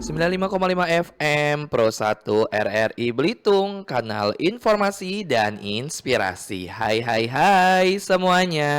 95,5 FM Pro 1 RRI Belitung, kanal informasi dan inspirasi. Hai semuanya.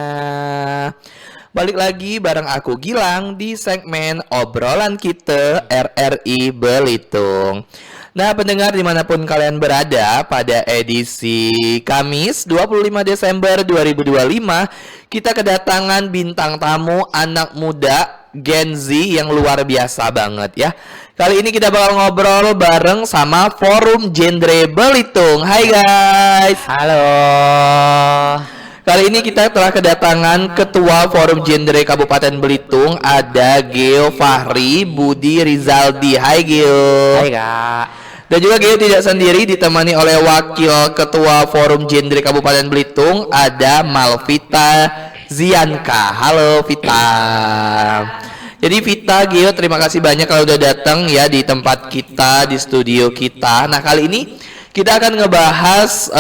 Balik lagi bareng aku Gilang di segmen obrolan kita RRI Belitung. Nah, pendengar dimanapun kalian berada, pada edisi Kamis 25 Desember 2025, kita kedatangan bintang tamu anak muda Gen Z yang luar biasa banget ya. Kali ini kita bakal ngobrol bareng sama Forum Genre Belitung. Hai guys. Halo. Kali ini kita telah kedatangan Ketua Forum Genre Kabupaten Belitung, ada Geo Fahri Budi Rizaldi. Hai Geo. Hai Kak. Dan juga Geo tidak sendiri, ditemani oleh Wakil Ketua Forum Genre Kabupaten Belitung, ada Malvita Zianka. Halo Vita. Jadi Vita, Geo, terima kasih banyak kalau udah datang ya di tempat kita, di studio kita. Nah, kali ini kita akan ngebahas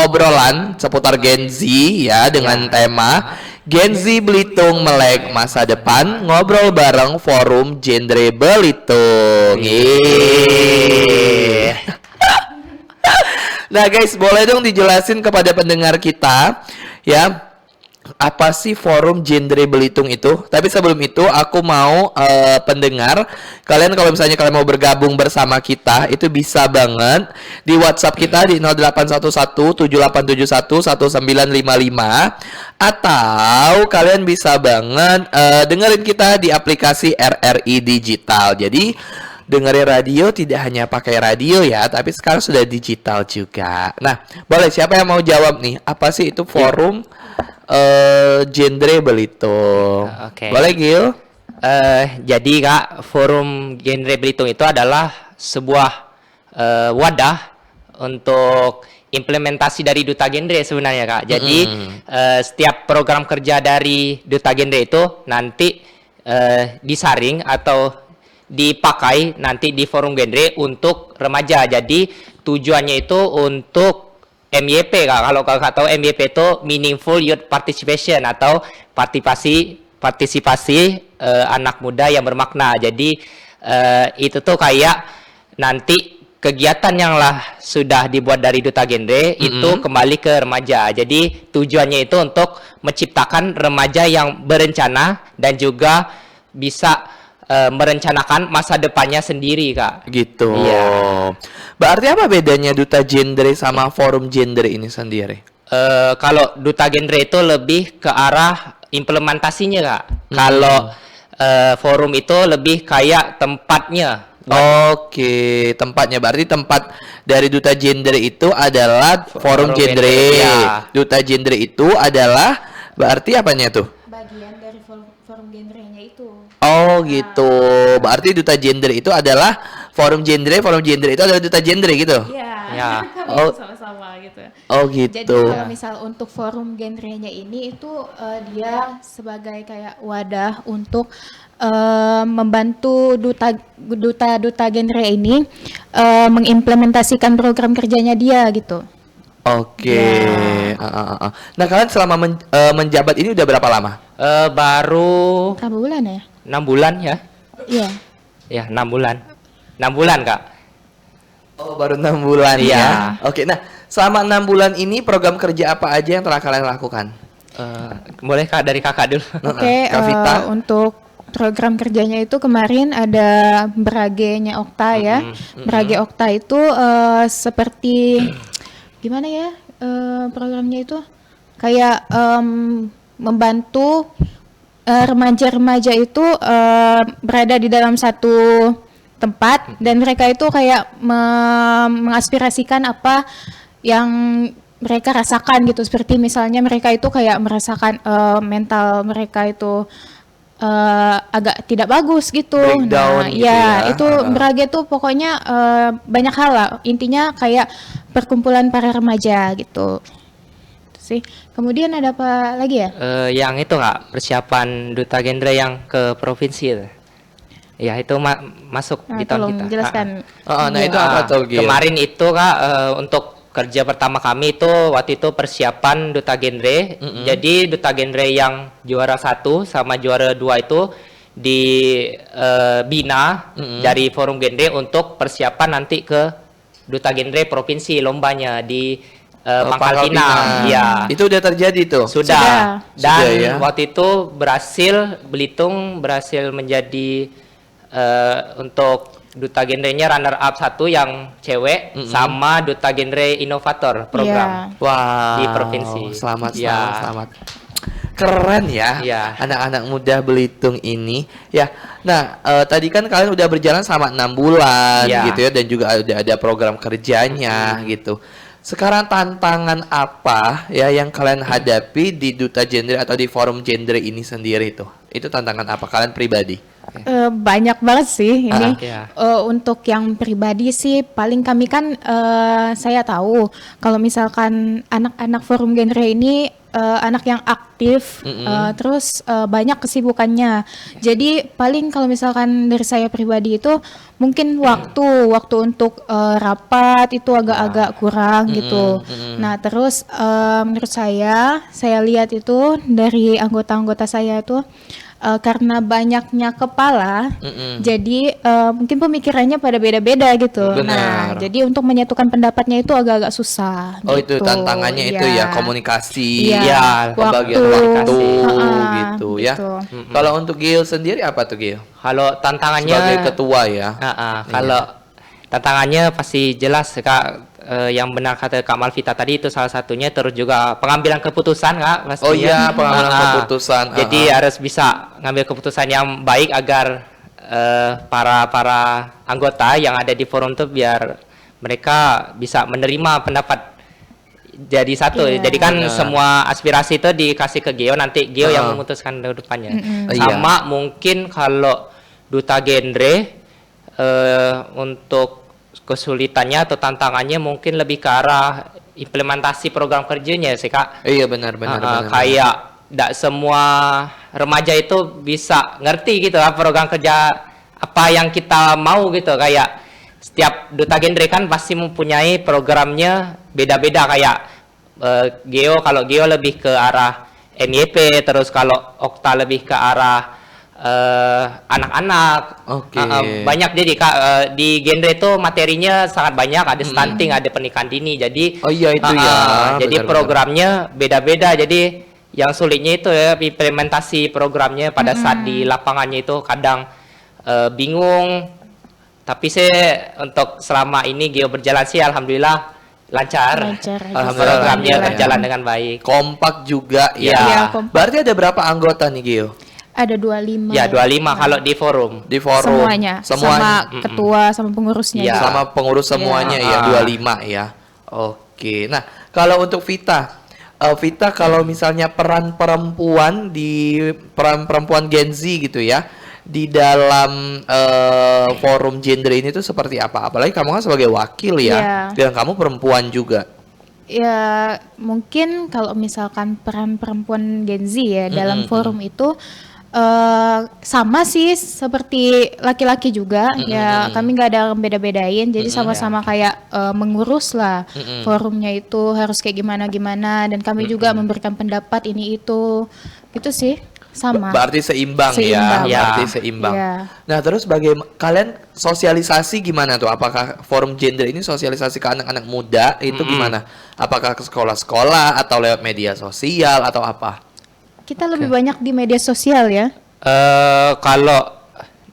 obrolan seputar Gen Z ya, dengan tema Gen Z Belitung Melek Masa Depan, ngobrol bareng Forum Genre Belitung. Nah guys, boleh dong dijelasin kepada pendengar kita ya, apa sih Forum Genre Belitung itu? Tapi sebelum itu aku mau pendengar, kalian kalau misalnya kalian mau bergabung bersama kita, itu bisa banget di WhatsApp kita di 081178711955, atau kalian bisa banget dengerin kita di aplikasi RRI Digital. Jadi dengerin radio tidak hanya pakai radio ya, tapi sekarang sudah digital juga. Nah, boleh, siapa yang mau jawab nih? Apa sih itu Forum Genre Belitung? Oke. Boleh Gil? Jadi Kak, Forum Genre Belitung itu adalah sebuah wadah untuk implementasi dari Duta Genre sebenarnya Kak. Jadi setiap program kerja dari Duta Genre itu nanti disaring atau dipakai nanti di Forum Genre untuk remaja. Jadi tujuannya itu untuk MYP Kak. Kalau Kakak tahu MYP itu Meaningful Youth Participation atau partisipasi anak muda yang bermakna. Jadi itu tuh kayak nanti kegiatan yang sudah dibuat dari Duta Genre itu kembali ke remaja. Jadi tujuannya itu untuk menciptakan remaja yang berencana dan juga bisa merencanakan masa depannya sendiri Kak. Gitu. Iya. Berarti apa bedanya Duta Genre sama Forum Genre ini sendiri? Kalau Duta Genre itu lebih ke arah implementasinya Kak. Kalau forum itu lebih kayak tempatnya. Oke, tempatnya berarti tempat dari Duta Genre itu adalah Forum Genre. Ya. Duta Genre itu adalah berarti apanya tuh? Bagian dari forum genrenya itu. Oh gitu. Berarti Duta Genre itu adalah Forum Genre itu adalah Duta Genre gitu. Iya. Ya. Oh. Sama-sama gitu. Oh Jadi gitu. kalau misal untuk forum genrenya ini itu dia sebagai kayak wadah untuk membantu duta genre ini mengimplementasikan program kerjanya dia gitu. Oke. Nah, kalian selama menjabat ini udah berapa lama? Baru Berapa bulan ya? 6 bulan ya. Iya. Ya, 6 bulan. 6 bulan Kak. Oh, baru 6 bulan Iya. ya. Oke, nah selama 6 bulan ini program kerja apa aja yang telah kalian lakukan? Boleh Kak dari Kakak dulu. Oke, Kak Vita? untuk program kerjanya itu kemarin ada Berage-nya Okta ya. Berage Okta itu seperti gimana ya programnya itu? Kayak membantu remaja-remaja itu berada di dalam satu tempat dan mereka itu kayak mengaspirasikan apa yang mereka rasakan gitu, seperti misalnya mereka itu kayak merasakan mental mereka itu agak tidak bagus gitu. Breakdown Nah, gitu ya ya. itu Brage tuh pokoknya banyak hal lah. Intinya kayak perkumpulan para remaja gitu. Itu sih. Kemudian ada apa lagi ya? Yang itu Kak, persiapan Duta Genre yang ke provinsi itu. Ya itu masuk Nah, di tahun tolong kita. jelaskan. Nah, itu apa tuh, Gil? Kemarin itu Kak untuk kerja pertama kami itu waktu itu persiapan Duta Genre. Jadi Duta Genre yang juara 1 sama juara 2 itu dibina dari forum genre untuk persiapan nanti ke duta genre provinsi lombanya di Pangkal Pinang. Ya, Itu udah terjadi tuh. sudah. Dan Sudah, ya. waktu itu Belitung berhasil menjadi untuk duta genrenya runner up 1 yang cewek sama duta genre inovator program. Wow. Di provinsi. Selamat, Ya. selamat. Keren ya, Iya. anak-anak muda Belitung ini. Ya, nah tadi kan kalian udah berjalan selama 6 bulan Iya. gitu ya, dan juga ada program kerjanya gitu. Sekarang tantangan apa ya yang kalian hadapi di duta genre atau di forum genre ini sendiri tuh? Itu tantangan apa kalian pribadi? Banyak banget sih ini. Iya. Untuk yang pribadi sih paling kami kan saya tahu kalau misalkan anak-anak forum genre ini anak yang aktif, terus banyak kesibukannya. Jadi paling kalau misalkan dari saya pribadi itu mungkin waktu untuk rapat itu agak-agak kurang gitu. Nah terus menurut saya lihat itu dari anggota-anggota saya itu karena banyaknya kepala, jadi mungkin pemikirannya pada beda-beda gitu. Benar. Nah, jadi untuk menyatukan pendapatnya itu agak-agak susah. Oh itu gitu. tantangannya itu ya, Iya. komunikasi, Iya, Ya, pembagian waktu. waktu Ha-ha, gitu ya. gitu. Kalau untuk Gil sendiri apa tuh Gil? Kalau tantangannya Sebagai ketua ya. kalau tantangannya pasti jelas Kak, yang benar kata Kak Malvita tadi itu salah satunya, terus juga pengambilan keputusan Kak pastinya. Oh iya, pengambilan keputusan. Jadi harus bisa ngambil keputusan yang baik agar para anggota yang ada di forum itu biar mereka bisa menerima pendapat jadi satu. Iya. Jadi kan Benar. semua aspirasi itu dikasih ke Geo, nanti Geo yang memutuskan ke depannya. Iya. Sama mungkin kalau duta genre untuk kesulitannya atau tantangannya mungkin lebih ke arah implementasi program kerjanya sih Kak. Iya benar benar. Kayak tidak semua remaja itu bisa ngerti gitu lah program kerja apa yang kita mau gitu. Kayak setiap duta genre kan pasti mempunyai programnya beda-beda, kayak kalau Geo lebih ke arah MYP, terus kalau Okta lebih ke arah anak-anak. Oke. Banyak jadi Kak, di genre itu materinya sangat banyak, ada stunting, ada pernikahan dini. Jadi Oh iya itu ya. jadi Benar, programnya beda-beda. Jadi yang sulitnya itu ya implementasi programnya pada saat di lapangannya itu kadang bingung. Tapi saya untuk selama ini Geo berjalan sih alhamdulillah lancar. Lancar aja. Alhamdulillah Programnya lancar ya. berjalan dengan baik. Kompak juga ya. Iya, kompak. Berarti ada berapa anggota nih Gil? Ada 25. Ya 25 kalau di forum. Di forum Semuanya, semuanya. sama ketua, sama pengurusnya. Iya. juga. Sama pengurus semuanya Iya. ya, 25 ya. Oke. Nah, kalau untuk Vita, Vita kalau misalnya peran perempuan Gen Z gitu ya, di dalam forum gender ini tuh seperti apa? Apalagi kamu kan sebagai wakil ya, Iya. dan kamu perempuan juga. Ya mungkin kalau misalkan peran perempuan Gen Z ya dalam forum itu sama sih seperti laki-laki juga, ya kami nggak ada beda-bedain, jadi sama-sama kayak mengurus lah forumnya itu harus kayak gimana-gimana, dan kami juga memberikan pendapat ini itu gitu sih, sama. Berarti seimbang, Seimbang. ya, Ya. berarti seimbang. Iya. Nah, terus kalian sosialisasi gimana tuh? Apakah forum gender ini sosialisasi ke anak-anak muda itu gimana? Apakah ke sekolah-sekolah atau lewat media sosial atau apa? Kita lebih banyak di media sosial ya. Kalau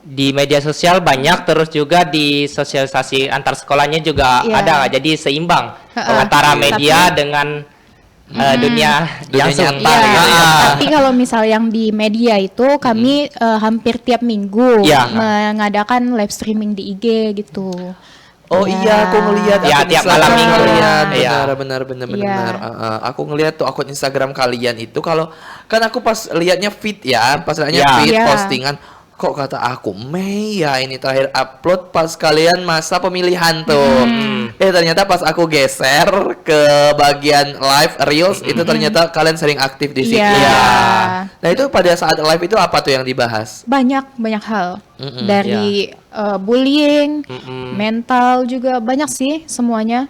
di media sosial banyak, terus juga di sosialisasi antar sekolahnya juga Iya. ada, jadi seimbang Ha-ha. antara Tapi- media dengan dunia Dunia langsung. nyata Iya, gitu ya. tapi kalau misal yang di media itu kami hampir tiap minggu Iya. mengadakan live streaming di IG gitu. Oh Ya. iya, aku ngelihat Ya, akun tiap Instagram malam minggu. kalian. Iya. Benar. Iya. Aku ngelihat tuh akun Instagram kalian itu, kalau kan aku pas lihatnya feed ya, pas lihatnya Iya. feed Iya. postingan, kok kata aku Mei ya ini terakhir upload pas kalian masa pemilihan tuh. Ternyata pas aku geser ke bagian live reels itu ternyata kalian sering aktif di situ. Iya. Iya. Nah, itu pada saat live itu apa tuh yang dibahas? Banyak hal dari bullying, mental juga banyak sih semuanya.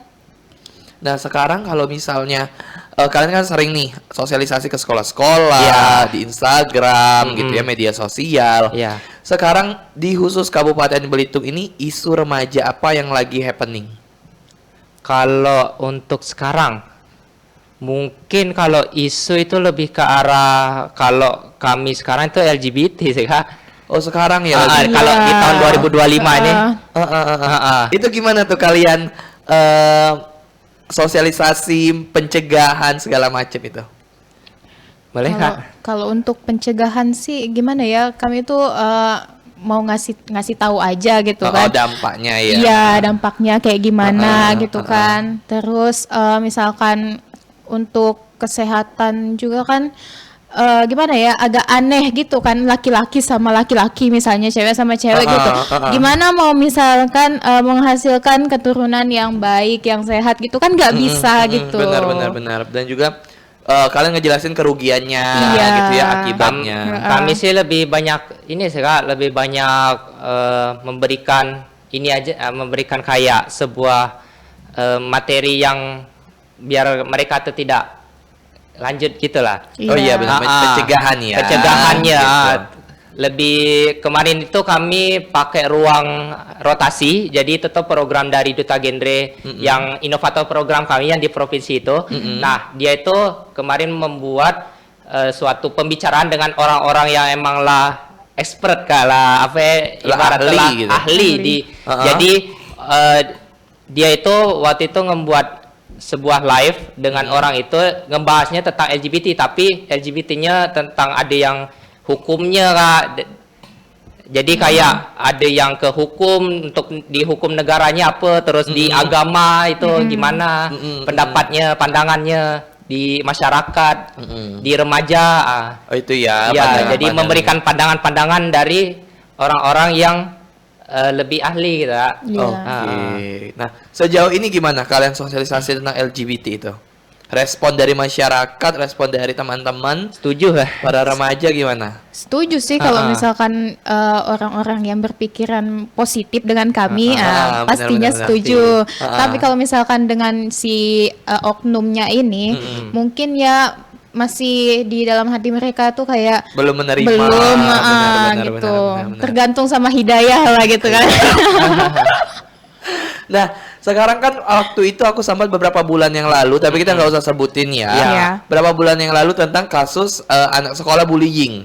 Nah, sekarang kalau misalnya kalian kan sering nih sosialisasi ke sekolah-sekolah, Iya. di Instagram gitu ya, media sosial. Iya. Sekarang di khusus Kabupaten Belitung ini isu remaja apa yang lagi happening? Kalau untuk sekarang, mungkin kalau isu itu lebih ke arah kalau kami sekarang itu LGBT sih Kak. Oh, sekarang ya lagi. Kalau di Iya. tahun 2025 ini, Itu gimana tuh kalian sosialisasi pencegahan segala macam itu? boleh Kalau Kak? kalau untuk pencegahan sih gimana ya? Kami tuh mau ngasih tahu aja gitu kan. Dampaknya ya. Iya, dampaknya kayak gimana gitu kan. Terus misalkan untuk kesehatan juga kan gimana ya, agak aneh gitu kan, laki-laki sama laki-laki misalnya, cewek sama cewek gitu. Gimana mau misalkan menghasilkan keturunan yang baik, yang sehat gitu kan nggak bisa gitu. Benar. Dan juga kalian ngejelasin kerugiannya Iya. gitu ya, akibatnya. Kami sih lebih banyak ini sih Kak, lebih banyak memberikan ini aja, memberikan kayak sebuah materi yang biar mereka tuh tidak lanjut gitulah. Oh iya benar, pencegahan ya. Pencegahannya Gitu. lebih kemarin itu kami pakai ruang rotasi, jadi itu tuh program dari Duta Genre yang inovator program kami yang di provinsi itu. Nah, dia itu kemarin membuat suatu pembicaraan dengan orang-orang yang emang lah expert kalah apa ya, Lah ibaratnya ahli lah gitu. ahli di jadi dia itu waktu itu membuat sebuah live dengan orang itu ngebahasnya tentang LGBT, tapi LGBT-nya tentang ada yang hukumnya Kak. Jadi kayak ada yang ke hukum, untuk di hukum negaranya apa, terus di agama itu gimana pendapatnya, pandangannya di masyarakat, di remaja. Oh itu ya. Ya, jadi pandangan-pandangan. memberikan pandangan-pandangan dari orang-orang yang lebih ahli gitu Kak. Iya. Oke. Nah, sejauh ini gimana kalian sosialisasi tentang LGBT itu? Respon dari masyarakat, respon dari teman-teman, Setuju lah. para remaja gimana? Setuju sih kalau misalkan orang-orang yang berpikiran positif dengan kami, pastinya benar-benar setuju. pasti. Tapi kalau misalkan dengan si oknumnya ini, mungkin ya masih di dalam hati mereka tuh kayak Belum menerima. belum Benar, gitu. benar. Tergantung sama hidayah lah gitu kan. Nah, sekarang kan waktu itu aku sampai beberapa bulan yang lalu, tapi kita nggak usah sebutin ya. Iya. Berapa bulan yang lalu tentang kasus anak sekolah bullying.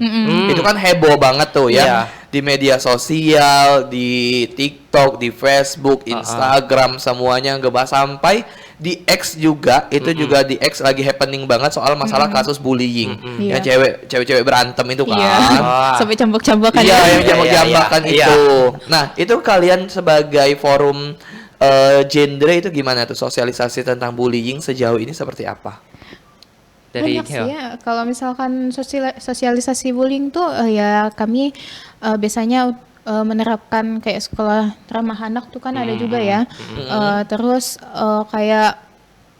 Itu kan heboh banget tuh ya. Iya. Di media sosial, di TikTok, di Facebook, Instagram, semuanya ngebahas sampai di X juga. Itu juga di X lagi happening banget soal masalah kasus bullying. Yang Iya. cewek-cewek berantem itu kan. Iya. Wah. Sampai cambak-cambakan Iya, ya. yang jambak-jambakan Iya, iya. itu. Nah, itu kalian sebagai forum genre itu gimana tuh sosialisasi tentang bullying sejauh ini seperti apa? Dari Banyak sih ya. Kalau misalkan sosialisasi bullying tuh ya kami biasanya menerapkan kayak sekolah ramah anak tuh kan ada juga ya. Terus kayak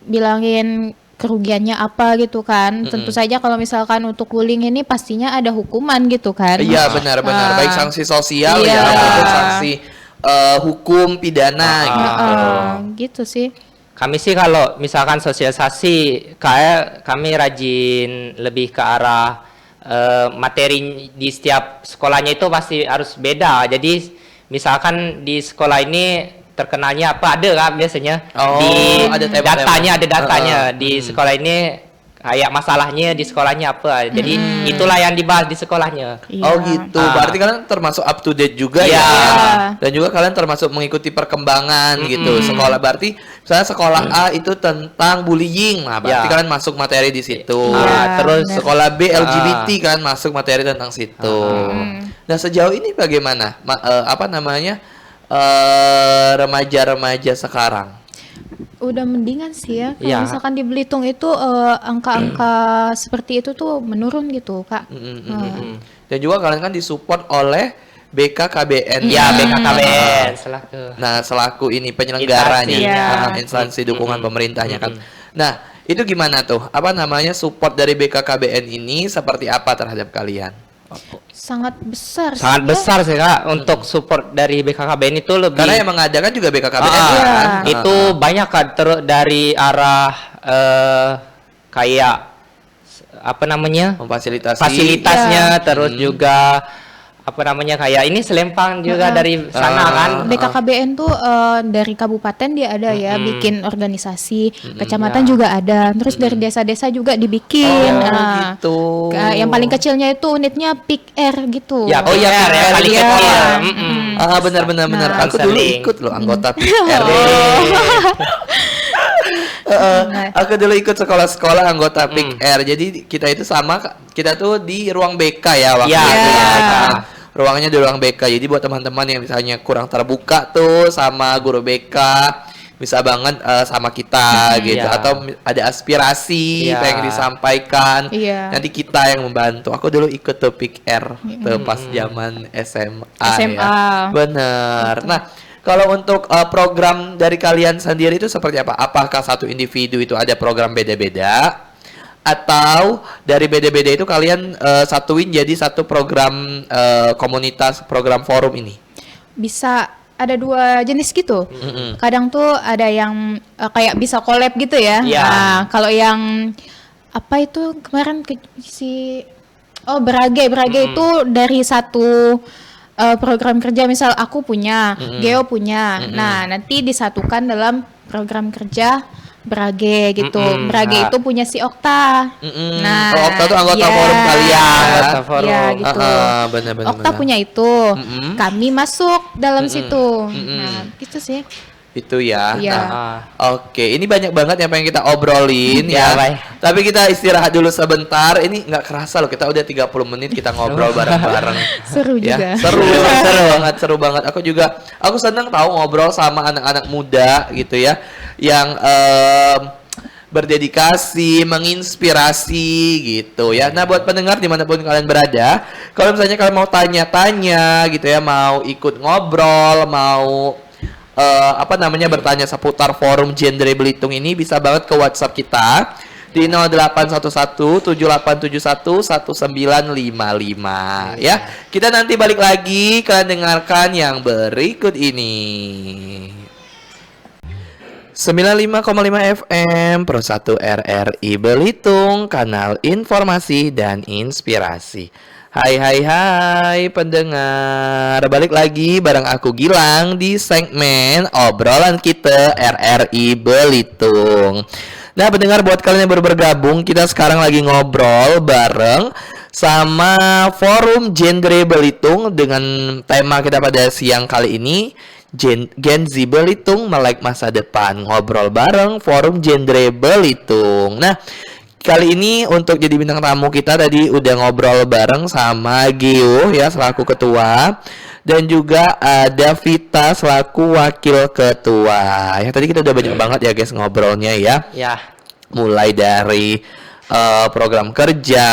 bilangin kerugiannya apa gitu kan. Tentu saja kalau misalkan untuk bullying ini pastinya ada hukuman gitu kan. Iya, benar-benar. Baik sanksi sosial Iya. ya maupun sanksi hukum pidana gitu. Gitu sih. Kami sih kalau misalkan sosialisasi, kayak kami rajin lebih ke arah materi di setiap sekolahnya itu pasti harus beda. Jadi misalkan di sekolah ini terkenalnya apa, ada kan biasanya Oh, di ada tema-tema. ada datanya di sekolah ini kayak masalahnya di sekolahnya apa. Jadi itulah yang dibahas di sekolahnya. Oh Iya. gitu. Berarti kalian termasuk up to date juga Iya. ya. Dan juga kalian termasuk mengikuti perkembangan gitu. Sekolah berarti misalnya sekolah A itu tentang bullying. Nah, berarti Iya. kalian masuk materi di situ. Iya, Terus benar. sekolah B LGBT kan masuk materi tentang situ. Nah, sejauh ini bagaimana? Apa namanya? Remaja-remaja sekarang. Udah mendingan sih ya. Kalau Iya. misalkan di Belitung itu angka-angka seperti itu tuh menurun gitu, Kak. Dan juga kalian kan disupport oleh BKKBN. Ya, BKKBN selaku. Nah, selaku ini penyelenggaranya, Instansi, ya. instansi dukungan pemerintahnya kan. Nah, itu gimana tuh? Apa namanya support dari BKKBN ini seperti apa terhadap kalian? Sangat besar sih Sangat ya. besar sih Kak untuk support dari BKKBN itu lebih. Karena yang mengadakan juga BKKBN Ah, kan. itu banyak kan dari arah kayak apa namanya? Memfasilitasi. Fasilitasnya terus juga apa namanya kayak ini selempang juga dari sana kan. BKKBN tuh dari kabupaten dia ada ya bikin organisasi, kecamatan juga ada, terus dari desa-desa juga dibikin. Oh, Nah, gitu. Yang paling kecilnya itu unitnya Peak Air gitu. Ya, Oh iya, PR yang PR paling iya. kecil. Benar benar benar. Nah, Aku dulu counseling. ikut loh anggota PR. Aku dulu ikut sekolah-sekolah anggota Pick Air. Jadi kita itu sama, kita tuh di ruang BK ya waktu Iya, itu. iya. Nah, ruangnya di ruang BK. Jadi buat teman-teman yang misalnya kurang terbuka tuh sama guru BK, bisa banget sama kita gitu. Iya. Atau ada aspirasi Iya. pengen disampaikan. Iya. Nanti kita yang membantu. Aku dulu ikut tuh Pick Air tuh pas zaman SMA. SMA. Ya. Bener. Nah, kalau untuk program dari kalian sendiri itu seperti apa? Apakah satu individu itu ada program beda-beda? Atau dari beda-beda itu kalian satuin jadi satu program komunitas, program forum ini? Bisa ada dua jenis gitu. Kadang tuh ada yang kayak bisa collab gitu ya. Iya. Nah, kalau yang apa itu kemarin Berage itu dari satu program kerja, misal aku punya, Geo punya. Nah, nanti disatukan dalam program kerja Berage gitu. Berage itu punya si Okta. Nah, Oh, Okta tuh anggota ya, forum kalian. Anggota forum. Ya, gitu. Bener-bener. Okta punya itu. Kami masuk dalam situ. Nah, gitu sih. Itu ya. Iya. Nah, oke, ini banyak banget yang pengen kita obrolin Ya, ya. baik. Tapi kita istirahat dulu sebentar. Ini nggak kerasa loh, kita udah 30 menit kita ngobrol bareng-bareng. Seru Ya, juga. seru banget. Aku senang tahu ngobrol sama anak-anak muda gitu ya, yang berdedikasi, menginspirasi gitu ya. Nah, buat pendengar dimanapun kalian berada, kalau misalnya kalian mau tanya-tanya gitu ya, mau ikut ngobrol, mau bertanya seputar forum genre Belitung ini, bisa banget ke WhatsApp kita di 0811-7871-1955 ya. Kita nanti balik lagi, kalian dengarkan yang berikut ini. 95,5 FM Pro 1 RRI Belitung, kanal informasi dan inspirasi. Hai pendengar, balik lagi bareng aku Gilang di segmen obrolan kita RRI Belitung. Nah pendengar, buat kalian yang baru bergabung, kita sekarang lagi ngobrol bareng sama forum genre Belitung dengan tema kita pada siang kali ini, Gen Z Belitung melek masa depan. Ngobrol bareng forum genre Belitung. Nah, kali ini untuk jadi bintang tamu kita tadi udah ngobrol bareng sama Geo ya selaku ketua, dan juga ada Vita selaku wakil ketua. Ya tadi kita udah banyak banget ya guys ngobrolnya ya. Ya. Mulai dari program kerja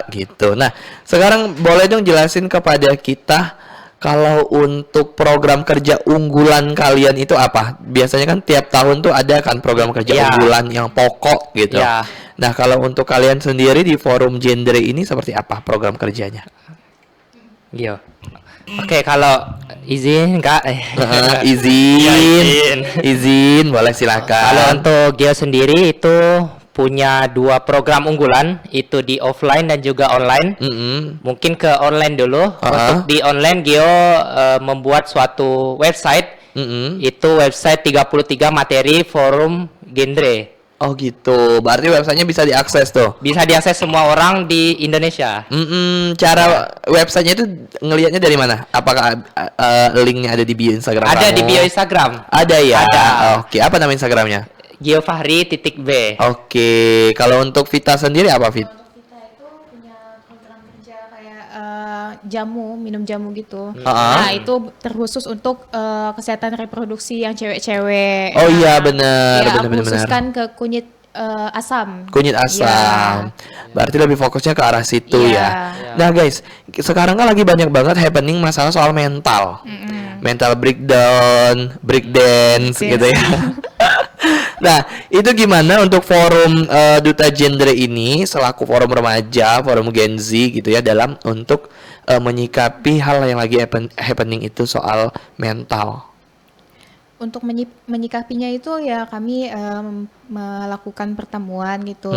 gitu. Nah, sekarang boleh dong jelasin kepada kita, kalau untuk program kerja unggulan kalian itu apa? Biasanya kan tiap tahun tuh ada kan program kerja Ya. unggulan yang pokok gitu. Ya. Nah, kalau untuk kalian sendiri di forum genre ini seperti apa program kerjanya? Iya. Oke, kalau izin Kak. Izin, boleh silakan. Kalau untuk Geo sendiri itu punya dua program unggulan, itu di offline dan juga online. Mungkin ke online dulu. Untuk di online Geo membuat suatu website. Itu website 33 materi forum genre. Oh gitu, berarti websitenya bisa diakses tuh. Bisa diakses semua orang di Indonesia. Cara websitenya itu ngelihatnya dari mana? Apakah linknya ada di bio Instagram Ada kamu? di bio Instagram. Ada ya. Ada. Oke, apa nama Instagramnya? Geofahri.b. Oke, kalau untuk Vita sendiri apa Vita? Kita itu punya program kerja kayak minum jamu gitu. Ah. Nah, itu terkhusus untuk kesehatan reproduksi yang cewek-cewek. Oh iya benar, Ya, benar. khususkan ke kunyit asam. Kunyit asam. Berarti lebih fokusnya ke arah situ Iya. ya. Nah guys, sekarang kan lagi banyak banget happening masalah soal mental. Mental breakdown, breakdance gitu ya. Nah, itu gimana untuk forum Duta Genre ini selaku forum remaja, forum Gen Z gitu ya dalam untuk menyikapi hal yang lagi happening itu soal mental. Untuk menyikapinya itu ya kami melakukan pertemuan gitu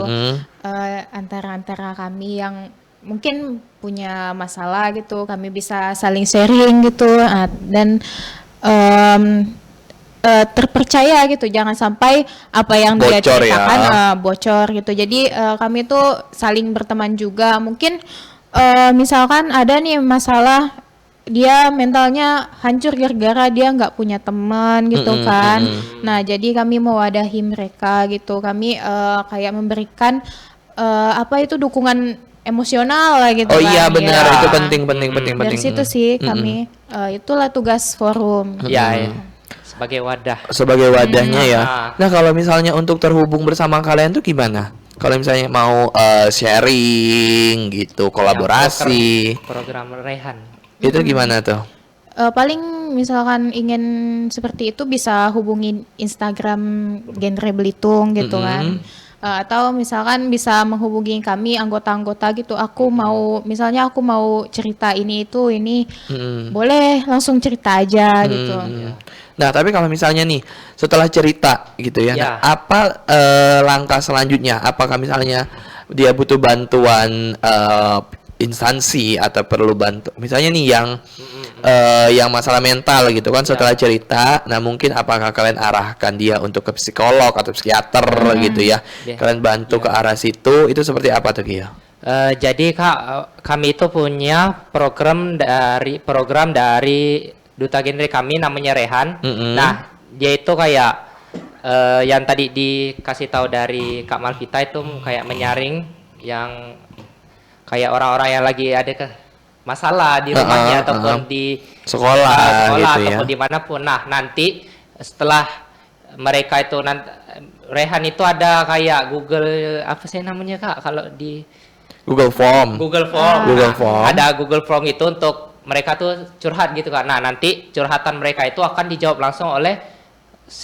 antara kami yang mungkin punya masalah gitu, kami bisa saling sharing gitu dan terpercaya gitu, jangan sampai apa yang dia Bocor ya. ceritakan bocor gitu. Jadi kami tuh saling berteman juga. Mungkin misalkan ada nih masalah dia mentalnya hancur gara-gara dia nggak punya teman gitu kan. Nah, jadi kami mewadahi mereka gitu. Kami kayak memberikan apa itu dukungan emosional lah gitu Oh kan. iya benar, Ya. itu penting. Dari situ sih kami itulah tugas forum. Ya. Sebagai wadah. Sebagai wadahnya ya. Ah. Nah, kalau misalnya untuk terhubung bersama kalian tuh gimana? Kalau misalnya mau sharing gitu, kolaborasi, Program Rehan. itu gimana tuh? Paling misalkan ingin seperti itu bisa hubungin Instagram Genre Belitung gitu kan. Atau misalkan bisa menghubungi kami anggota-anggota gitu. Misalnya aku mau cerita ini itu ini, boleh langsung cerita aja gitu. Nah, tapi kalau misalnya nih setelah cerita gitu ya, nah, apa langkah selanjutnya? Apakah misalnya dia butuh bantuan instansi atau perlu bantu? Misalnya nih yang masalah mental gitu kan setelah cerita, nah mungkin apakah kalian arahkan dia untuk ke psikolog atau psikiater gitu ya? Kalian bantu ke arah situ, itu seperti apa tuh Kia? Jadi Kak, kami itu punya program dari Duta Genre kami namanya Rehan. Nah, dia itu kayak yang tadi dikasih tahu dari Kak Malvita itu kayak menyaring yang kayak orang-orang yang lagi ada masalah di rumahnya ataupun di sekolah gitu ya. Ataupun dimanapun. Nah, nanti setelah mereka itu Rehan itu ada kayak Google apa sih namanya Kak kalau di Google Form. Google Form. Google Form. Ada Google Form itu untuk mereka tuh curhat gitu kan. Nah, nanti curhatan mereka itu akan dijawab langsung oleh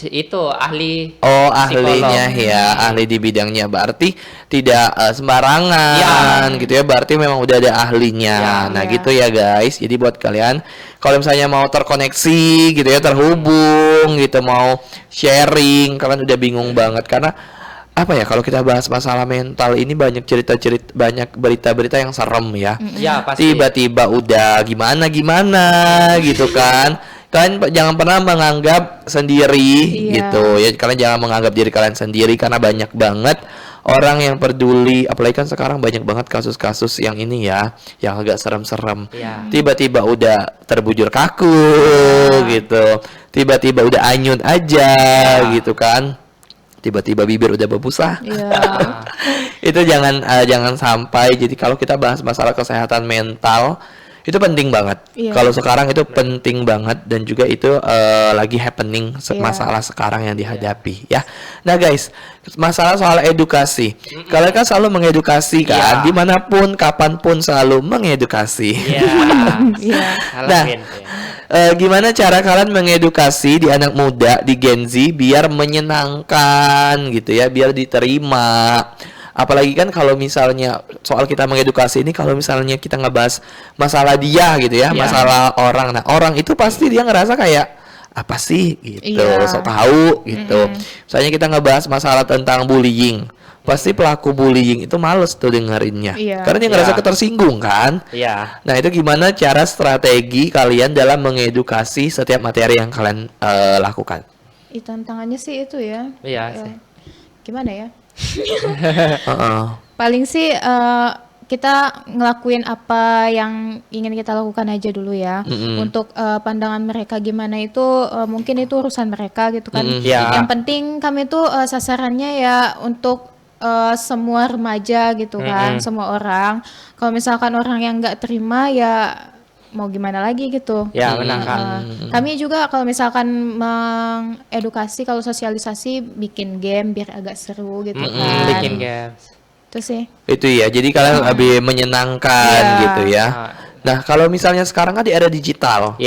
itu ahli ahlinya ya, ahli di bidangnya, berarti tidak sembarangan gitu ya, berarti memang udah ada ahlinya. Nah gitu ya guys, jadi buat kalian kalau misalnya mau terkoneksi gitu ya, terhubung gitu, mau sharing, kalian udah bingung banget karena apa ya, kalau kita bahas masalah mental ini banyak cerita-cerita, banyak berita-berita yang serem ya. Ya, pasti. Tiba-tiba udah gimana gitu kan. Kalian jangan pernah menganggap sendiri gitu ya. Kalian jangan menganggap diri kalian sendiri karena banyak banget orang yang peduli. Apalagi kan sekarang banyak banget kasus-kasus yang ini ya, yang agak serem-serem. Tiba-tiba udah terbujur kaku gitu. Tiba-tiba udah anyut aja gitu kan. Tiba-tiba bibir udah berbusa. Itu jangan sampai. Jadi kalau kita bahas masalah kesehatan mental itu penting banget. Kalau sekarang itu penting banget, dan juga itu lagi happening masalah sekarang yang dihadapi ya. Nah guys, masalah soal edukasi. Kalian kan selalu mengedukasi kan, dimanapun, kapanpun selalu mengedukasi. Nah, gimana cara kalian mengedukasi di anak muda, di Gen Z biar menyenangkan gitu ya, biar diterima? Apalagi kan kalau misalnya soal kita mengedukasi ini, kalau misalnya kita ngebahas masalah dia gitu ya, masalah orang. Nah, orang itu pasti dia ngerasa kayak apa sih gitu, sok tahu gitu. Misalnya kita ngebahas masalah tentang bullying, pasti pelaku bullying itu males tuh dengerinnya. Karena dia ngerasa ketersinggung kan. Nah, itu gimana cara strategi kalian dalam mengedukasi setiap materi yang kalian lakukan? Tantangannya sih itu ya. Gimana ya? Paling sih kita ngelakuin apa yang ingin kita lakukan aja dulu ya. Untuk pandangan mereka gimana itu mungkin itu urusan mereka gitu kan. Yang penting kami tuh sasarannya ya untuk semua remaja gitu kan, semua orang. Kalau misalkan orang yang nggak terima ya mau gimana lagi gitu. Benar kan. Kami juga kalau misalkan mengedukasi, kalau sosialisasi bikin game biar agak seru gitu kan. Bikin games. Itu sih. Itu ya. Jadi kalian lebih menyenangkan gitu ya. Nah, kalau misalnya sekarang kan di era digital.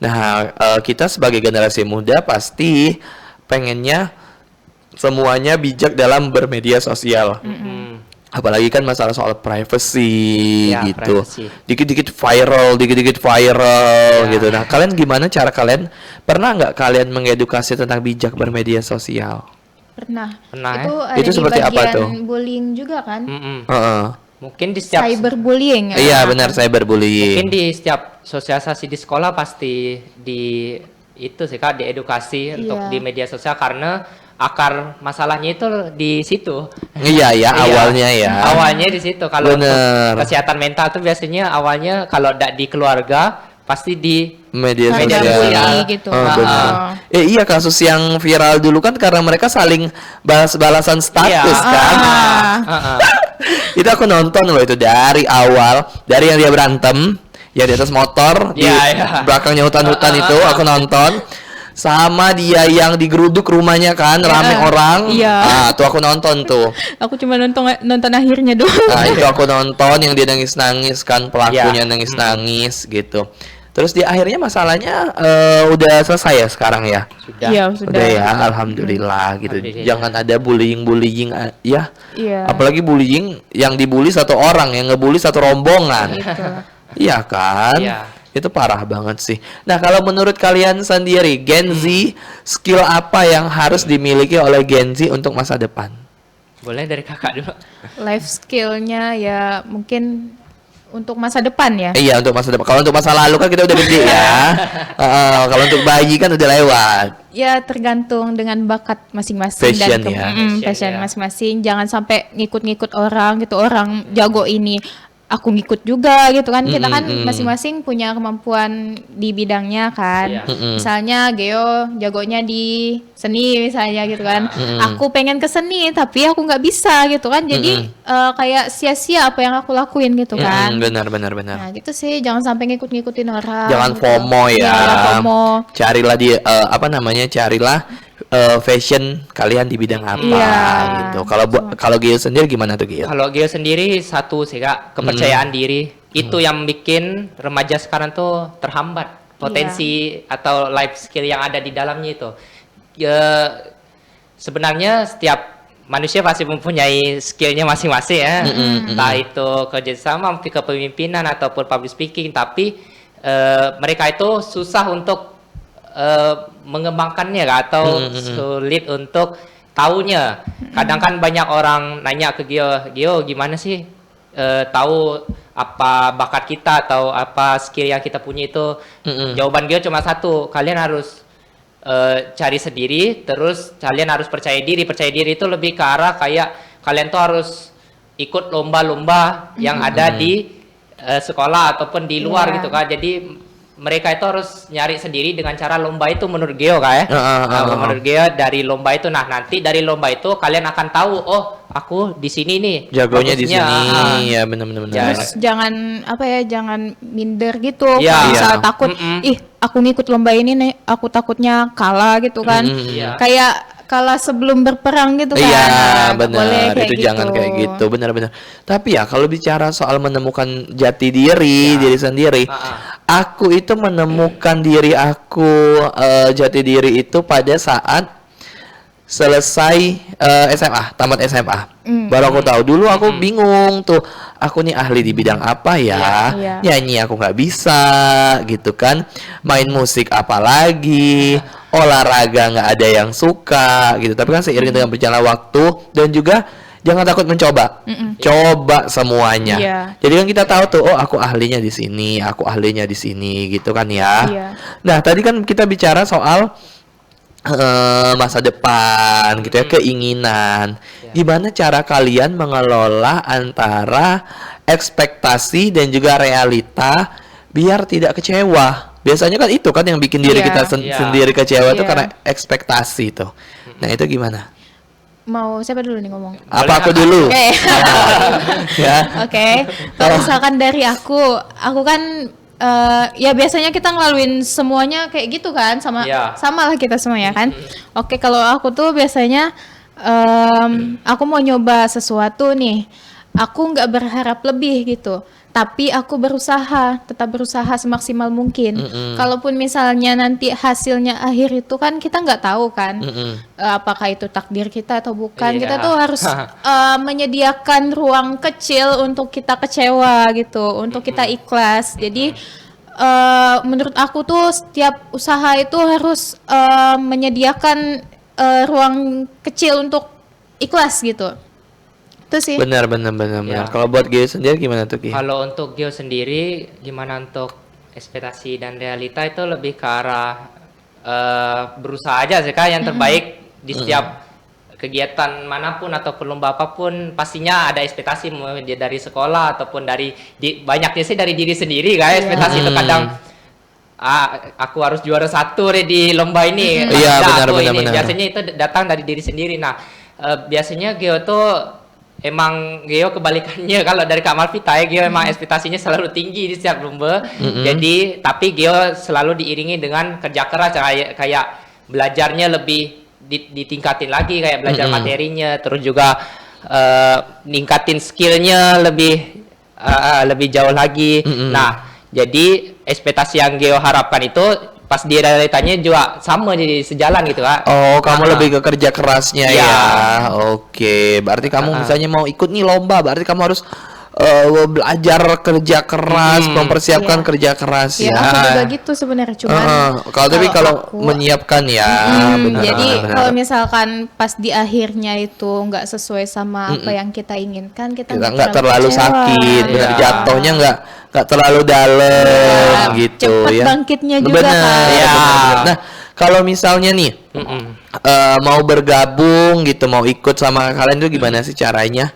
Nah, kita sebagai generasi muda pasti pengennya semuanya bijak dalam bermedia sosial. Apalagi kan masalah soal privacy Ya, gitu. privacy. Dikit-dikit viral gitu. Nah, kalian gimana cara kalian, pernah nggak kalian mengedukasi tentang bijak bermedia sosial? Pernah. Pernah, Itu ya? ada Itu di seperti apa bagian tuh? bullying juga kan? Heeh. Mungkin di setiap Cyberbullying. Iya benar, cyberbullying. mungkin di setiap sosialisasi di sekolah pasti di itu sih Kak, diedukasi untuk Iya. di media sosial karena akar masalahnya itu di situ. Iya ya, awalnya ya. Awalnya di situ. Kalau untuk Bener. kesehatan mental tuh biasanya awalnya kalau tidak di keluarga pasti di Media Media sosial. bully gitu. Oh, benar. Iya, kasus yang viral dulu kan karena mereka saling balas-balasan status kan. Itu aku nonton loh, itu dari awal, dari yang dia berantem, yang di atas motor, di Iya. belakangnya hutan-hutan itu aku nonton. Sama dia yang digeruduk rumahnya kan, rame orang. Iya. Tuh aku nonton tuh. Aku cuma nonton akhirnya doang. Nah, itu aku nonton yang dia nangis-nangis kan, pelakunya Ya. nangis-nangis gitu. Terus di akhirnya masalahnya udah selesai ya sekarang ya. Sudah. Iya, Udah sudah. ya, alhamdulillah gitu. Alhamdulillah. Jangan ada bullying ya. Iya. Apalagi bullying yang dibully satu orang, yang ngebully satu rombongan. Gitu. Iya kan? Iya. Itu parah banget sih. Nah, kalau menurut kalian sendiri, Gen Z, skill apa yang harus dimiliki oleh Gen Z untuk masa depan? Boleh dari Kakak dulu. Life skillnya ya mungkin untuk masa depan ya. Iya, untuk masa depan. Kalau untuk masa lalu kan kita udah gede ya. Kalau untuk bayi kan udah lewat. Ya tergantung dengan bakat masing-masing Passion dan ya. passion ya. masing-masing. Jangan sampai ngikut-ngikut orang gitu. Orang jago ini aku ngikut juga gitu kan. Kita kan masing-masing punya kemampuan di bidangnya kan. Iya. Misalnya Geo jagonya di seni misalnya gitu kan. Aku pengen ke seni tapi aku nggak bisa gitu kan. Jadi kayak sia-sia apa yang aku lakuin gitu kan. Benar. Nah gitu sih, jangan sampai ngikut-ngikutin orang. Jangan gitu. FOMO ya. Iya, FOMO. Carilah carilah fashion kalian di bidang apa Iya. gitu. Kalau Gio sendiri gimana tuh Gio? Kalau Geo sendiri satu sih Kak, kepercayaan diri. Itu yang bikin remaja sekarang tuh terhambat potensi atau life skill yang ada di dalamnya itu. Ya, sebenarnya setiap manusia pasti mempunyai skillnya masing-masing ya. Entah itu kerjasama, mungkin kepemimpinan ataupun public speaking. Tapi mereka itu susah untuk mengembangkannya Kak, atau sulit untuk taunya. Kadang kan banyak orang nanya ke Gio gimana sih tahu apa bakat kita atau apa skill yang kita punya itu. Jawaban Gio cuma satu, kalian harus cari sendiri, terus kalian harus percaya diri. Percaya diri itu lebih ke arah kayak kalian tuh harus ikut lomba-lomba yang ada di sekolah ataupun di luar gitu Kak. Jadi mereka itu harus nyari sendiri dengan cara lomba itu menurut Geo Kak ya. Menurut Geo dari lomba itu, nah nanti dari lomba itu kalian akan tahu, oh aku di sini nih Jagonya di bagusnya. sini ya, benar. Terus jangan jangan minder gitu. Iya. Kalau misal Iya. takut, ih aku ngikut lomba ini nih, aku takutnya kalah gitu kan. Iya. Kayak kalah sebelum berperang gitu kan. Iya, Nah, nggak boleh benar. kayak Itu gitu. jangan kayak gitu, benar. Tapi ya kalau bicara soal menemukan jati diri, diri sendiri, aku itu menemukan diri aku, jati diri itu pada saat selesai SMA, tamat SMA. Baru aku tahu. Dulu aku bingung tuh, aku nih ahli di bidang apa ya? Iya. Nyanyi aku nggak bisa, gitu kan? Main musik apalagi? Olahraga nggak ada yang suka, gitu. Tapi kan seiring dengan berjalan waktu dan juga jangan takut mencoba, coba semuanya. Iya. Jadi kan kita tahu tuh, oh aku ahlinya di sini, aku ahlinya di sini, gitu kan ya. Iya. Nah tadi kan kita bicara soal masa depan gitu ya, keinginan. Gimana cara kalian mengelola antara ekspektasi dan juga realita biar tidak kecewa? Biasanya kan itu kan yang bikin diri Iya. kita sendiri kecewa tuh Iya. karena ekspektasi tuh. Nah, itu gimana? Mau siapa dulu nih ngomong? Apa aku dulu? Oke. Ya. Oke. Kalau misalkan dari aku kan ya biasanya kita ngelaluin semuanya kayak gitu kan, sama Iya. sama lah kita semua ya kan. Oke, kalau aku tuh biasanya aku mau nyoba sesuatu nih. aku nggak berharap lebih gitu. Tapi aku tetap berusaha semaksimal mungkin. Kalaupun misalnya nanti hasilnya akhir itu kan kita nggak tahu kan, apakah itu takdir kita atau bukan. Iya. Kita tuh harus menyediakan ruang kecil untuk kita kecewa gitu, untuk kita ikhlas. Jadi menurut aku tuh setiap usaha itu harus menyediakan ruang kecil untuk ikhlas gitu. Itu sih. Benar. Ya. Kalau buat Gio sendiri gimana tuh Ki? Kalau untuk Gio sendiri, gimana untuk ekspektasi dan realita itu lebih ke arah berusaha aja sih Kak, yang terbaik di setiap kegiatan manapun atau lomba apapun pastinya ada ekspektasi mau dia dari sekolah ataupun banyaknya sih dari diri sendiri Kak. Ekspektasi itu kadang aku harus juara 1 di lomba ini. Iya, Ada benar. Biasanya itu datang dari diri sendiri. Nah, biasanya Gio tuh emang Gio kebalikannya kalau dari Kak Malvita ya, Gio emang ekspektasinya selalu tinggi di setiap lomba. Jadi tapi Gio selalu diiringi dengan kerja keras kayak belajarnya lebih ditingkatin lagi, kayak belajar materinya, terus juga ningkatin skillnya lebih jauh lagi. Nah, jadi ekspektasi yang Gio harapkan itu pas di realitanya juga sama, jadi sejalan gitu Kak. Oh, kamu lebih ke kerja kerasnya Iya. ya. Oke, berarti kamu misalnya mau ikut nih lomba, berarti kamu harus belajar kerja keras, mempersiapkan Iya. kerja keras Ya, ya. aku juga gitu sebenarnya, cuman Kalau aku- menyiapkan ya, benar. jadi benar. kalau misalkan pas di akhirnya itu nggak sesuai sama apa yang kita inginkan, kita kita nggak terlalu kecewa. sakit, benar, Iya. jatuhnya nggak terlalu dalam gitu Cepet ya. bangkitnya juga Benar, kan. Iya. benar. Nah, kalau misalnya nih mau bergabung gitu, mau ikut sama kalian tuh gimana sih caranya?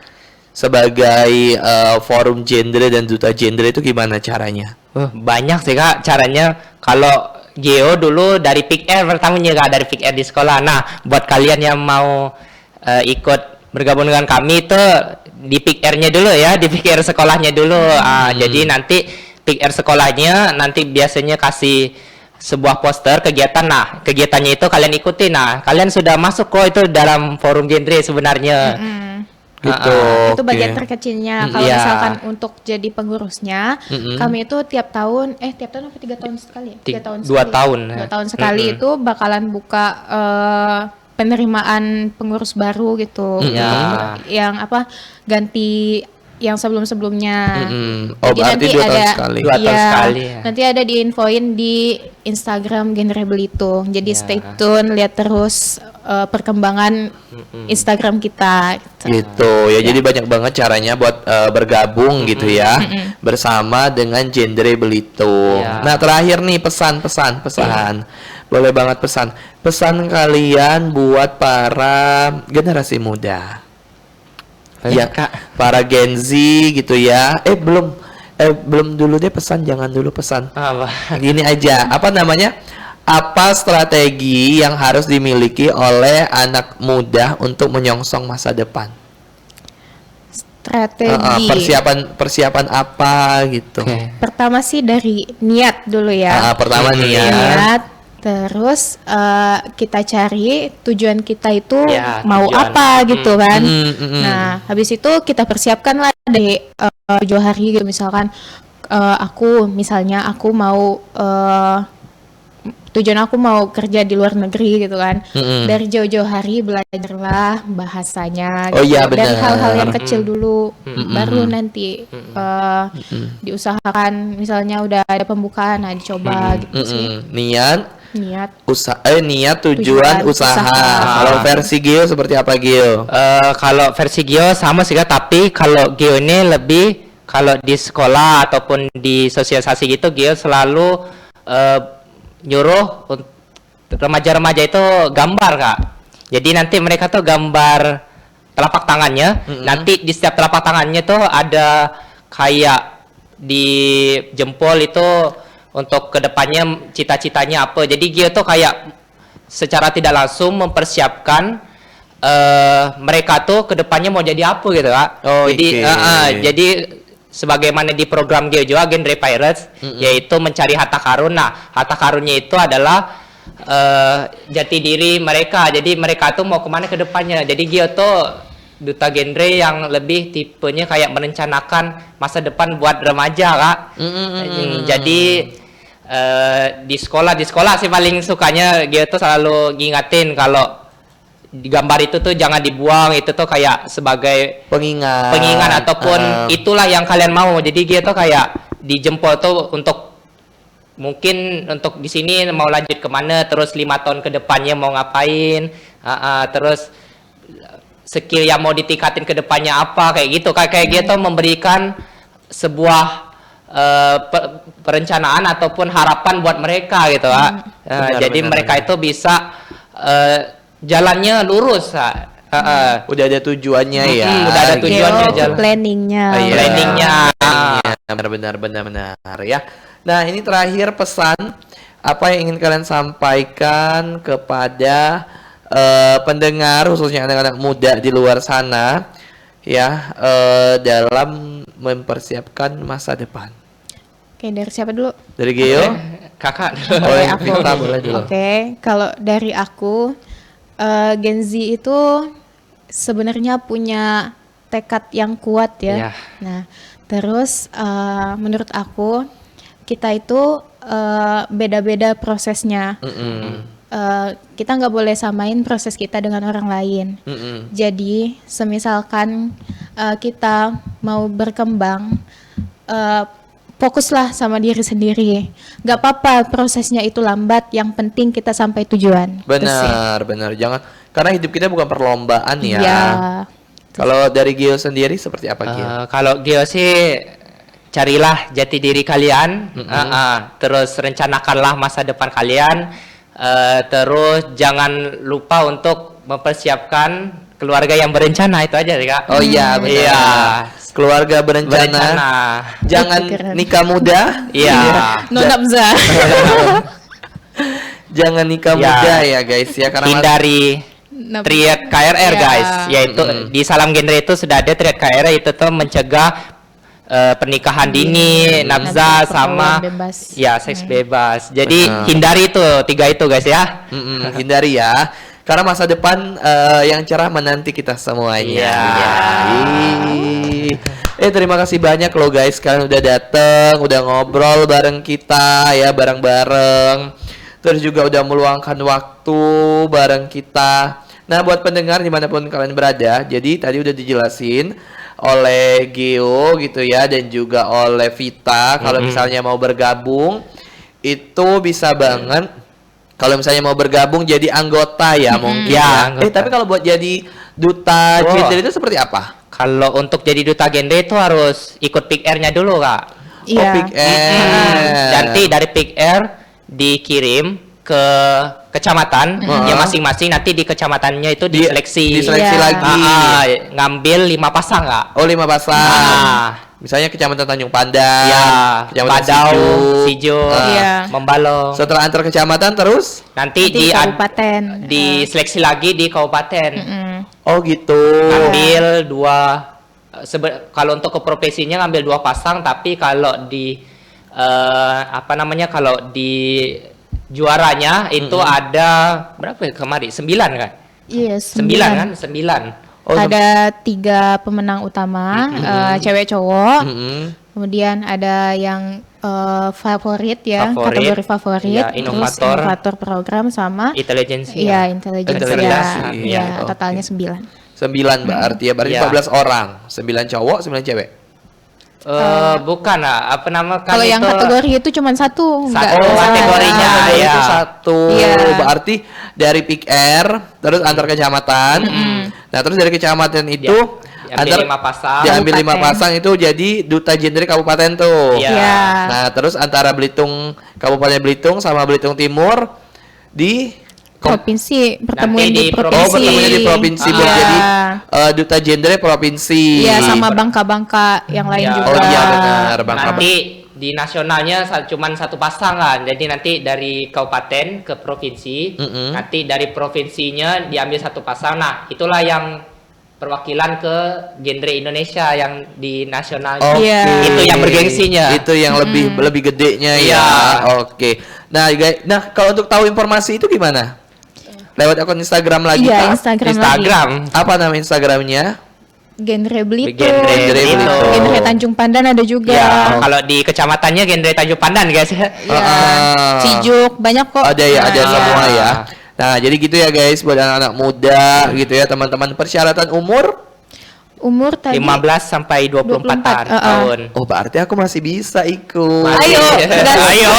Sebagai forum genre dan duta genre itu gimana caranya? Banyak sih Kak caranya. Kalau Geo dulu dari Pick Air pertamanya Kak, dari Pick Air di sekolah. Nah, buat kalian yang mau ikut bergabung dengan kami itu di Pick Air-nya dulu ya, di Pick Air sekolahnya dulu. Jadi nanti Pick Air sekolahnya nanti biasanya kasih sebuah poster kegiatan. Nah, kegiatannya itu kalian ikuti. Nah, kalian sudah masuk kok itu dalam forum genre sebenarnya. Gitu. Itu bagian oke. terkecilnya. Kalau Iya. misalkan untuk jadi pengurusnya, kami itu tiap tahun apa 3 tahun sekali? Ya? 3 tahun 2 sekali. tahun. 2 tahun sekali itu bakalan buka penerimaan pengurus baru gitu. Iya. Yang ganti yang sebelum-sebelumnya. Oh, Jadi berarti nanti 2 tahun ada sekali. 2 tahun iya, sekali, ya. nanti ada diinfoin di Instagram Genre Belitung. Jadi stay tune, lihat terus perkembangan Instagram kita. Gitu ya, jadi banyak banget caranya buat bergabung gitu ya bersama dengan genre Belitung. Iya. Nah, terakhir nih pesan. Boleh banget pesan kalian buat para generasi muda. Ya, Kak. para Gen Z gitu ya. Belum dulu deh pesan, jangan dulu pesan. Apa? Gini aja, apa namanya? Apa strategi yang harus dimiliki oleh anak muda untuk menyongsong masa depan? Strategi. Persiapan apa gitu? Oke. Pertama sih dari niat dulu ya. Pertama nih ya. Niat, terus kita cari tujuan kita itu Ya, mau tujuan. apa gitu kan. Nah, habis itu kita persiapkan lah dari jauh hari gitu. Misalkan aku mau tujuan aku mau kerja di luar negeri gitu kan. Dari jauh-jauh hari belajarlah bahasanya Oh gitu. iya, Dari benar. hal-hal yang kecil dulu, baru nanti diusahakan. Misalnya udah ada pembukaan, nah dicoba gitu sih. Niat, Niat. tujuan, Tujuan, usaha. usaha. Kalau versi Gio seperti apa Gio? Kalau versi Gio sama sih Kak, tapi kalau Gio ini lebih kalau di sekolah ataupun di sosialisasi gitu Gio selalu nyuruh remaja-remaja itu gambar Kak. Jadi nanti mereka tuh gambar telapak tangannya. Nanti di setiap telapak tangannya tuh ada kayak di jempol itu untuk kedepannya cita-citanya apa. Jadi Gio tuh kayak secara tidak langsung mempersiapkan mereka tuh kedepannya mau jadi apa gitu Kak. Oh, Jadi oke. jadi sebagaimana di program Geo juga Genre Pirates, yaitu mencari harta karun. Nah, harta karunnya itu adalah jati diri mereka. Jadi mereka tuh mau kemana ke depannya. Jadi Geo tuh duta genre yang lebih tipenya kayak merencanakan masa depan buat remaja, Kak. Jadi di sekolah sih paling sukanya dia tuh selalu ngingatin kalau di gambar itu tuh jangan dibuang, itu tuh kayak sebagai pengingat ataupun itulah yang kalian mau. Jadi dia tuh kayak dijempol tuh untuk mungkin untuk di sini mau lanjut kemana, terus 5 tahun ke depannya mau ngapain, terus skill yang mau ditingkatin ke depannya apa, kayak gitu. Kayak dia tuh memberikan sebuah perencanaan ataupun harapan buat mereka gitu, Kak. Jadi mereka itu bisa jalannya lurus, udah ada tujuannya ya. Udah ada tujuannya, jalan planningnya. planningnya. Benar ya. Nah, ini terakhir pesan apa yang ingin kalian sampaikan kepada pendengar, khususnya anak-anak muda di luar sana ya, dalam mempersiapkan masa depan. Oke, dari siapa dulu? Dari Geo? Kakak. Boleh, Vita boleh dulu. Oke, kalau dari aku, Gen Z itu sebenarnya punya tekad yang kuat ya. Iya. Nah, terus menurut aku kita itu beda-beda prosesnya. Kita nggak boleh samain proses kita dengan orang lain. Jadi, semisalkan kita mau berkembang, fokuslah sama diri sendiri. Gak apa-apa prosesnya itu lambat, yang penting kita sampai tujuan. Itu sih. Benar. Jangan, karena hidup kita bukan perlombaan ya. Iya. Kalau dari Geo sendiri seperti apa, Geo? Kalau Geo sih carilah jati diri kalian, terus rencanakanlah masa depan kalian, terus jangan lupa untuk mempersiapkan keluarga yang berencana, itu aja sih, Kak. Oh iya, benar. Iya. Keluarga berencana. Jangan nikah muda. Iya. No nafza. Jangan nikah muda ya guys ya, karena hindari triad KRR Ya. guys, yaitu di Salam Genre itu sudah ada triad KRR, itu tuh mencegah pernikahan dini, nafza, sama bebas. ya seks bebas. Jadi hindari itu 3 itu guys ya. hindari ya, karena masa depan yang cerah menanti kita semuanya. Terima kasih banyak loh guys, kalian udah dateng, udah ngobrol bareng kita ya, bareng-bareng. Terus juga udah meluangkan waktu bareng kita. Nah, buat pendengar dimanapun kalian berada, jadi tadi udah dijelasin oleh Geo gitu ya, dan juga oleh Vita, kalau misalnya mau bergabung itu bisa banget. Kalau misalnya mau bergabung jadi anggota ya mungkin ya. Anggota. Tapi kalau buat jadi duta gender itu seperti apa? Kalau untuk jadi duta genre itu harus ikut Pick R-nya dulu, Kak. Iya. Pick R. Nanti dari Pick R dikirim ke kecamatan ya masing-masing, nanti di kecamatannya itu diseleksi. Diseleksi Iya. lagi. Ngambil 5 pasang, Kak. Oh, 5 pasang. Misalnya Kecamatan Tanjung Pandan, Ya, Kecamatan Padau, Sijuk. Sijo, Iya. Membalong. Setelah antar kecamatan terus? Nanti Di kabupaten. diseleksi lagi di kabupaten. Oh gitu. Ngambil 2 kalau untuk ke profesinya ngambil 2 pasang, tapi kalau di kalau di juaranya itu ada berapa ya kemarin? 9 kan? Iya, 9 kan? 9. Oh, ada 3 pemenang utama, cewek cowok. Kemudian ada yang favorit ya, Favorit. kategori favorit, Ya, terus inovator. inovator program sama Intelligence ya intelligence Intelligence, ya, iya. totalnya 9. 9 berarti ya, berarti Iya. 14 orang. 9 cowok, 9 cewek. Bukan Kalau yang kategori itu cuma satu, Satu enggak. kategorinya, Kategori ya. itu satu. Iya. Berarti dari Pick R terus antar kecamatan. Nah, terus dari kecamatan itu diambil 5 pasang. diambil 5 Kabupaten. pasang itu jadi duta gender kabupaten tuh. Iya. Iya. Nah, terus antara Belitung, Kabupaten Belitung sama Belitung Timur di Provinsi, pertemuan Nanti di di provinsi. Oh, pertemuannya di provinsi. Iya. Jadi duta gender provinsi. Iya, sama bangka-bangka yang lain Iya. juga. Oh iya benar, Bang. Nanti di nasionalnya cuman 1 pasangan. Jadi nanti dari kabupaten ke provinsi, nanti dari provinsinya diambil 1 pasang. Nah, itulah yang perwakilan ke genre Indonesia yang di nasionalnya. Oke. Iya. Itu yang bergengsinya. Itu yang lebih gedenya ya. Iya. Oke. Nah, guys, kalau untuk tahu informasi itu gimana? Lewat akun Instagram lagi Iya, Kak? Instagram. Instagram. Apa nama Instagramnya? genre Belitung, Genre Belitung. genre Tanjung Pandan ada juga. Ya, kalau di kecamatannya genre Tanjung Pandan guys ya. Ya, Cijuk, banyak kok. Ada ya, ada Nah, semua iya. ya. Nah, jadi gitu ya guys buat anak-anak muda gitu ya, teman-teman. Persyaratan umur. Umur tadi 15 sampai 24 tahun. Oh, berarti aku masih bisa ikut. Masih. Ayo, gas. Ayo.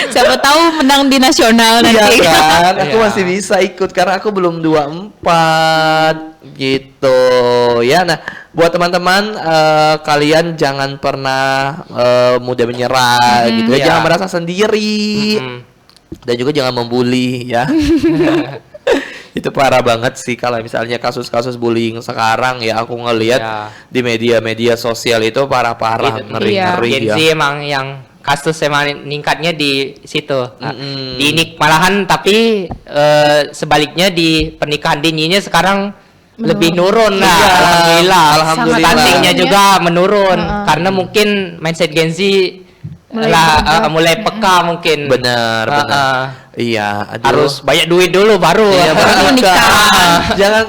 Siapa tahu menang di nasional Iya nanti. kan, aku Iya. masih bisa ikut karena aku belum 24 gitu ya. Nah, buat teman-teman kalian jangan pernah mudah menyerah gitu ya, Iya. jangan merasa sendiri Mm-mm. dan juga jangan membuli ya. Itu parah banget sih kalau misalnya kasus-kasus bullying sekarang ya, aku ngelihat Ya. di media-media sosial itu parah-parah, Itu- ngeri-ngeri Gen ya. Z emang yang kasus emang meningkatnya di situ. Nah, Mm-mm. malahan tapi sebaliknya di pernikahan dininya sekarang lebih nurun lah. Iya, Alhamdulillah. alhamdulillah. Stuntingnya Sangat juga menurun Heeh. karena mungkin mindset Gen Z Mulai lah berubah. mulai peka mungkin. Benar, benar. Heeh. Iya, aduh. Harus banyak duit dulu baru. Iya, baru nikah. nikah.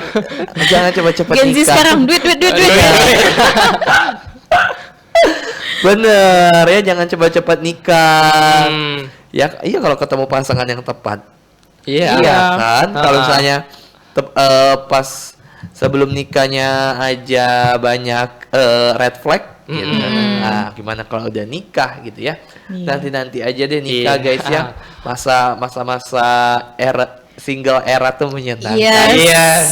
jangan cepat-cepat Gen Z nikah. sekarang duit. Iya. Bener ya, jangan cepat-cepat nikah. Hmm, Ya, iya kalau ketemu pasangan yang tepat. Iya. Iya kan? Kalau Ah. misalnya pas sebelum nikahnya aja banyak red flag gitu. Mm-mm. Nah, gimana kalau udah nikah gitu ya? Iya. Nanti aja deh nikah Iya. guys ya. Masa-masa era single era tuh menyenangkan. Yes. Yes.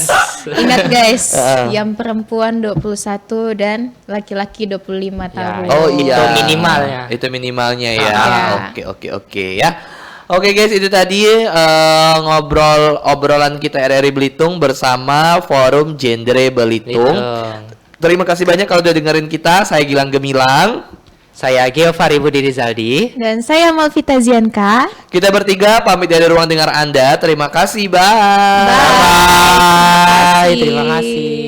Ingat guys, Heeh. yang perempuan 21 dan laki-laki 25 tahun. Oh iya. Itu minimalnya. Itu minimalnya ya. Ah. Oke ya. Oke guys, itu tadi obrolan kita RRI Belitung bersama Forum Genre Belitung. Terima kasih banyak kalau udah dengerin kita. Saya Gilang Gemilang. Saya Geovari Budi Rizaldi. Dan saya Malvita Zianka. Kita bertiga pamit dari ruang dengar Anda. Terima kasih. Bye. Bye. Terima kasih.